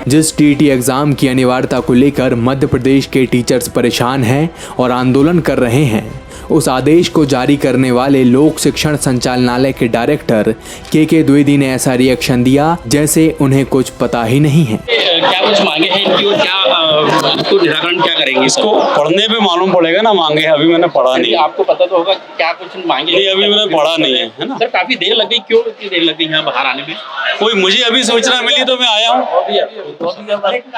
जिस TET exam की अनिवार्यता को लेकर मध्य प्रदेश के टीचर्स परेशान हैं और आंदोलन कर रहे हैं, उस आदेश को जारी करने वाले लोक शिक्षण संचालनालय के डायरेक्टर के द्विवेदी ने ऐसा रिएक्शन दिया जैसे उन्हें कुछ पता ही नहीं है। क्या कुछ मांगे हैं इनकी और क्या इसको निराकरण क्या करेंगे? इसको पढ़ने पे मालूम पड़ेगा ना मांगे, अभी मैंने पढ़ा नहीं। आपको पता तो होगा क्या कुछ मांगे? नहीं, अभी मैंने पढ़ा नहीं है ना। सर काफी देर लग गई, क्यों इतनी देर लग गई यहाँ बाहर आने में? कोई मुझे अभी सूचना मिली तो मैं आया हूँ।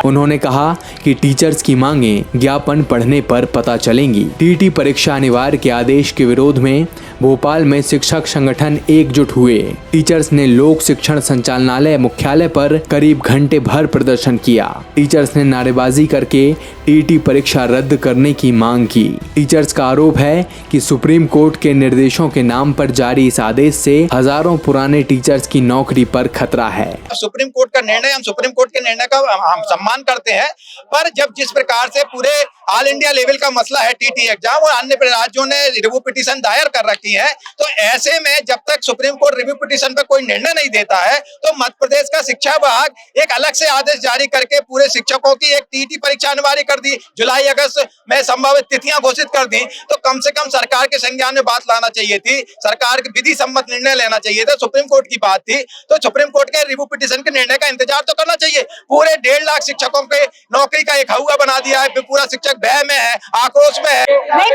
उन्होंने कहा कि टीचर्स की मांगे ज्ञापन पढ़ने पर पता चलेंगी। टीईटी परीक्षा अनिवार्य के आदेश के विरोध में भोपाल में शिक्षक संगठन एकजुट हुए। टीचर्स ने लोक शिक्षण संचालनालय मुख्यालय पर करीब घंटे भर प्रदर्शन किया। टीचर्स ने नारेबाजी करके टीईटी परीक्षा रद्द करने की मांग की। टीचर्स का आरोप है कि सुप्रीम कोर्ट के निर्देशों के नाम पर जारी इस आदेश से हजारों पुराने टीचर्स की नौकरी पर खतरा है। सुप्रीम कोर्ट का निर्णय, हम सुप्रीम कोर्ट के निर्णय का हम सम्मान करते हैं, पर जब जिस प्रकार से पूरे ऑल इंडिया लेवल का मसला है टीटी एग्जाम और अन्य राज्यों ने रिव्यू पिटीशन दायर कर रखी है, तो ऐसे में जब तक सुप्रीम कोर्ट रिव्यू पिटीशन पर कोई निर्णय नहीं देता है तो मध्य प्रदेश का शिक्षा विभाग एक अलग से आदेश जारी करके पूरे शिक्षकों की एक टीटी परीक्षा अनिवार्य कर दी, जुलाई अगस्त में संभावित तिथियां घोषित कर दी। तो कम से कम सरकार के संज्ञान में बात लाना चाहिए थी, सरकार के विधि सम्मत निर्णय लेना चाहिए था। सुप्रीम कोर्ट की बात थी तो सुप्रीम कोर्ट के रिव्यू पिटीशन के निर्णय का इंतजार तो करना चाहिए। पूरे 1.5 लाख शिक्षकों के नौकरी का एक हवा बना दिया है, पूरा शिक्षक भय में है, आक्रोश में है। नहीं,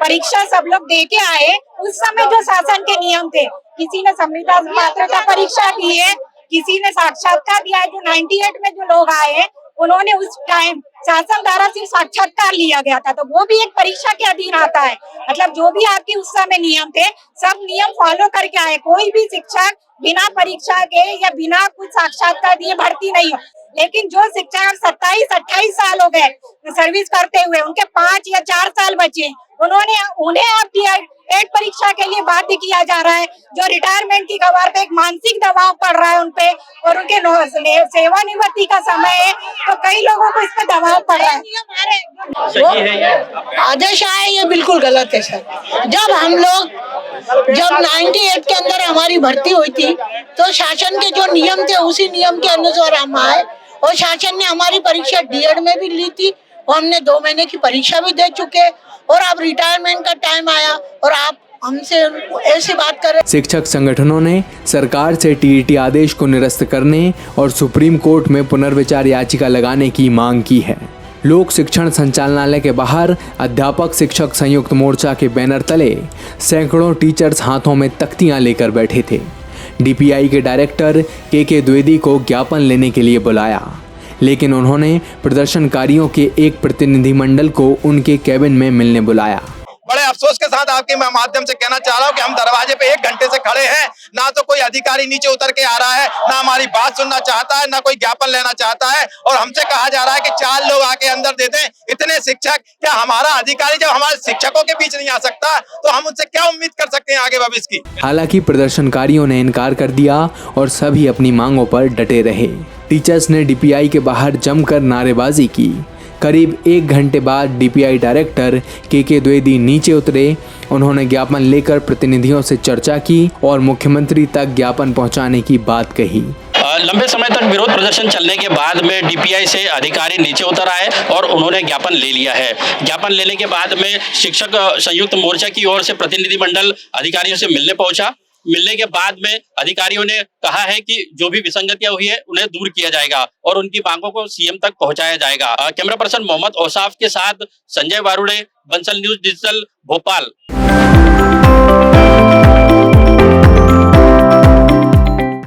परीक्षा सब लोग दे के आए। उस समय जो शासन के नियम थे, किसी ने संविदा पात्रता परीक्षा दी है, किसी ने साक्षात्कार दिया है। जो 98 में जो लोग आए हैं उन्होंने उस टाइम शासन द्वारा सिर्फ साक्षात्कार लिया गया था, तो वो भी एक परीक्षा के अधीन आता है। मतलब जो भी आपके उस समय नियम थे सब नियम फॉलो करके आए। कोई भी शिक्षक बिना परीक्षा के या बिना कुछ साक्षात्कार दिए भर्ती नहीं हो। लेकिन जो शिक्षक 27-28 साल हो गए सर्विस करते हुए, उनके 5 या 4 साल बचे, उन्हें अब टेट परीक्षा के लिए बाध्य किया जा रहा है। जो रिटायरमेंट की कगार पे एक मानसिक दबाव पड़ रहा है उनपे, और उनके सेवानिवृत्ति का समय है तो कई लोगों को इस पे दबाव पड़ रहा है। आदेश आए ये बिल्कुल गलत है सर। जब 98 के अंदर हमारी भर्ती हुई थी तो शासन के जो नियम थे उसी नियम के अनुसार हम आए, और शासन ने हमारी परीक्षा डीएड में भी ली थी और हमने 2 महीने की परीक्षा भी दे चुके, और अब रिटायरमेंट का टाइम आया और आप हमसे ऐसी बात कर रहे। शिक्षक संगठनों ने सरकार से टीईटी आदेश को निरस्त करने और सुप्रीम कोर्ट में पुनर्विचार याचिका लगाने की मांग की है। लोक शिक्षण संचालनालय के बाहर अध्यापक शिक्षक संयुक्त मोर्चा के बैनर तले सैकड़ों टीचर्स हाथों में तख्तियां लेकर बैठे थे। डीपीआई के डायरेक्टर के द्विवेदी को ज्ञापन लेने के लिए बुलाया, लेकिन उन्होंने प्रदर्शनकारियों के एक प्रतिनिधिमंडल को उनके कैबिन में मिलने बुलाया। बड़े अफसोस के साथ आपके माध्यम से कहना चाह रहा हूँ कि हम दरवाजे पे 1 घंटे से खड़े हैं, ना तो कोई अधिकारी नीचे उतर के आ रहा है, ना हमारी बात सुनना चाहता है, ना कोई ज्ञापन लेना चाहता है, और हमसे कहा जा रहा है कि 4 लोग आके अंदर दे दें। इतने शिक्षक, क्या हमारा अधिकारी जब हमारे शिक्षकों के बीच नहीं आ सकता तो हम उनसे क्या उम्मीद कर सकते हैं आगे भविष्य की? हालांकि प्रदर्शनकारियों ने इनकार कर दिया और सभी अपनी मांगों पर डटे रहे। टीचर्स ने डीपीआई के बाहर जमकर नारेबाजी की। करीब 1 घंटे बाद डीपीआई डायरेक्टर के द्विवेदी नीचे उतरे। उन्होंने ज्ञापन लेकर प्रतिनिधियों से चर्चा की और मुख्यमंत्री तक ज्ञापन पहुंचाने की बात कही। लंबे समय तक विरोध प्रदर्शन चलने के बाद में डीपीआई से अधिकारी नीचे उतर आए और उन्होंने ज्ञापन ले लिया है। ज्ञापन लेने के बाद में शिक्षक संयुक्त मोर्चा की ओर से प्रतिनिधिमंडल अधिकारियों से मिलने पहुंचा। मिलने के बाद में अधिकारियों ने कहा है कि जो भी विसंगतियां हुई है उन्हें दूर किया जाएगा और उनकी मांगों को सीएम तक पहुंचाया जाएगा। कैमरा पर्सन मोहम्मद औसाफ के साथ संजय वारुड़े, बंसल न्यूज डिजिटल, भोपाल।